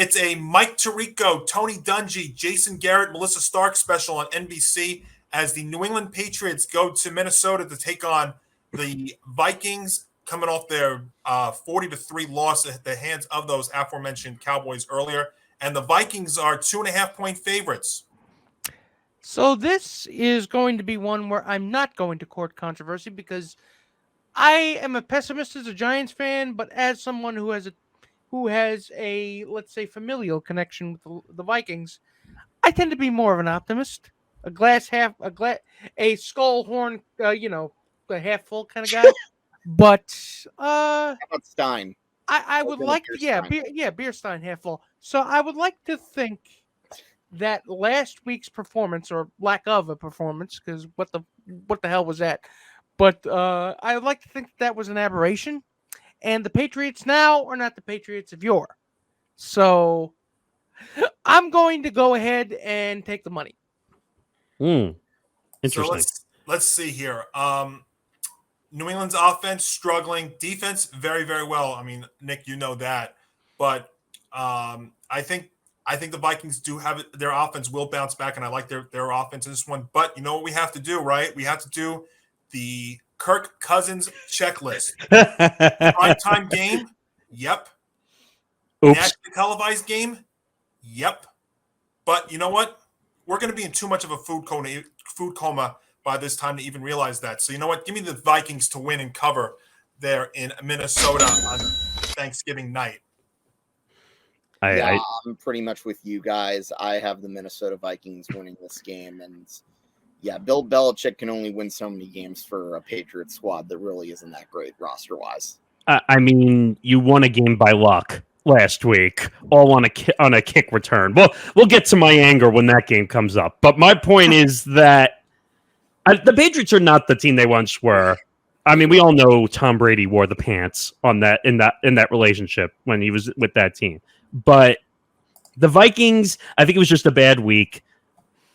it's a Mike Tirico, Tony Dungy, Jason Garrett, Melissa Stark special on NBC as the New England Patriots go to Minnesota to take on the Vikings, coming off their 40-3 loss at the hands of those aforementioned Cowboys earlier. And the Vikings are 2.5-point favorites. So this is going to be one where I'm not going to court controversy because I am a pessimist as a Giants fan, but as someone who has a let's say familial connection with the Vikings, I tend to be more of an optimist, a skull horn, a half full kind of guy. But How about Stein? I would like Beer beer Stein half full. So I would like to think that last week's performance or lack of a performance, because what the hell was that? But I would like to think that was an aberration, and the Patriots now are not the Patriots of yore. So I'm going to go ahead and take the money. Interesting. So let's see here. New England's offense struggling, defense very, very well. I mean, Nick, you know that, but I think the Vikings do have it. Their offense will bounce back, and I like their offense in this one. But you know what we have to do, right? We have to do the Kirk Cousins checklist. Primetime game? Yep. Oops. Nationally televised game? Yep. But you know what? We're going to be in too much of a food coma by this time to even realize that. So you know what? Give me the Vikings to win and cover there in Minnesota on Thanksgiving night. I'm pretty much with you guys. I have the Minnesota Vikings winning this game, and yeah, Bill Belichick can only win so many games for a Patriots squad that really isn't that great roster-wise. I mean, you won a game by luck last week, all on a kick return. Well, we'll get to my anger when that game comes up. But my point is that the Patriots are not the team they once were. I mean, we all know Tom Brady wore the pants on that in that relationship when he was with that team. But the Vikings, I think it was just a bad week.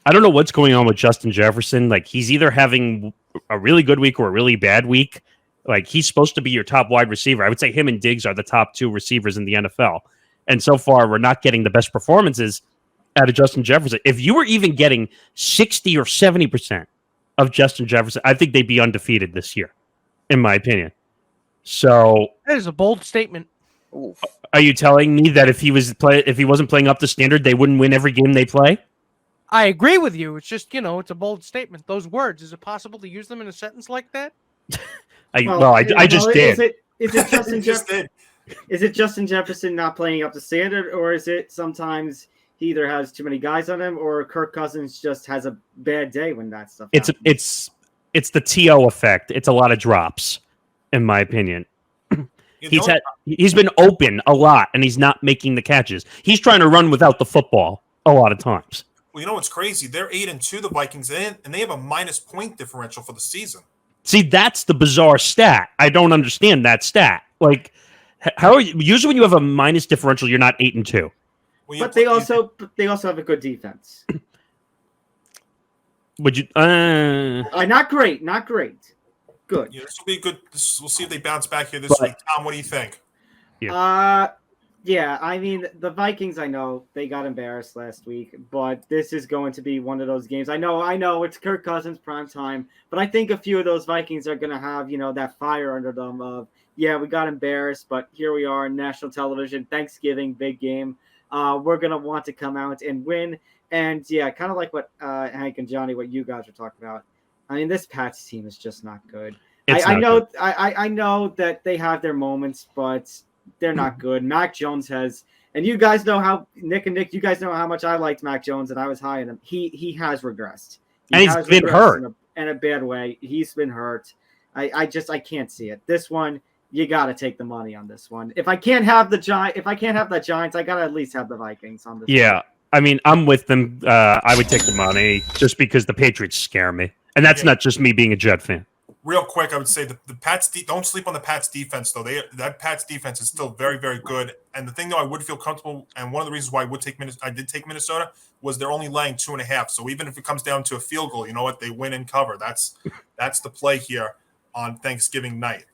I don't know what's going on with Justin Jefferson. Like, he's either having a really good week or a really bad week. Like, he's supposed to be your top wide receiver. I would say him and Diggs are the top two receivers in the NFL. And so far, we're not getting the best performances out of Justin Jefferson. If you were even getting 60 or 70% of Justin Jefferson, I think they'd be undefeated this year, in my opinion. So that is a bold statement. Oof. Are you telling me that if he wasn't playing up to standard, they wouldn't win every game they play? I agree with you. It's just, it's a bold statement. Those words, is it possible to use them in a sentence like that? I just did. Is it Justin Jefferson? Is it Justin Jefferson not playing up to standard, or is it sometimes he either has too many guys on him, or Kirk Cousins just has a bad day when that stuff happens? It's the TO effect. It's a lot of drops, in my opinion. He's been open a lot, and he's not making the catches. He's trying to run without the football a lot of times. Well, you know what's crazy? They're 8-2, the Vikings, and they have a minus point differential for the season. See, that's the bizarre stat. I don't understand that stat. Like, how are you? Usually, when you have a minus differential, you're not 8-2. Well, but they also have a good defense. Would you? Not great. Good. Yeah, this will be good. We'll see if they bounce back here this week. Tom, what do you think? Yeah, I mean, the Vikings, I know, they got embarrassed last week, but this is going to be one of those games. I know, it's Kirk Cousins prime time, but I think a few of those Vikings are going to have, that fire under them of, yeah, we got embarrassed, but here we are on national television, Thanksgiving, big game. We're going to want to come out and win. And, yeah, kind of like what Hank and Johnny, what you guys are talking about. I mean, this Pats team is just not good. I know that they have their moments, but they're not good. Mac Jones has, and you guys know how Nick, you guys know how much I liked Mac Jones, and I was high on him. He has regressed. He's been hurt in a bad way. He's been hurt. I can't see it. This one, you got to take the money on this one. If I can't have the Giants, I got to at least have the Vikings on this. Yeah, one. I mean, I'm with them. I would take the money just because the Patriots scare me, and that's not just me being a Jet fan. Real quick, I would say the Pats don't sleep on the Pats defense though. That Pats defense is still very, very good. And the thing though, I would feel comfortable, and one of the reasons why I did take Minnesota was they're only laying 2.5. So even if it comes down to a field goal, you know what? They win and cover. That's the play here on Thanksgiving night.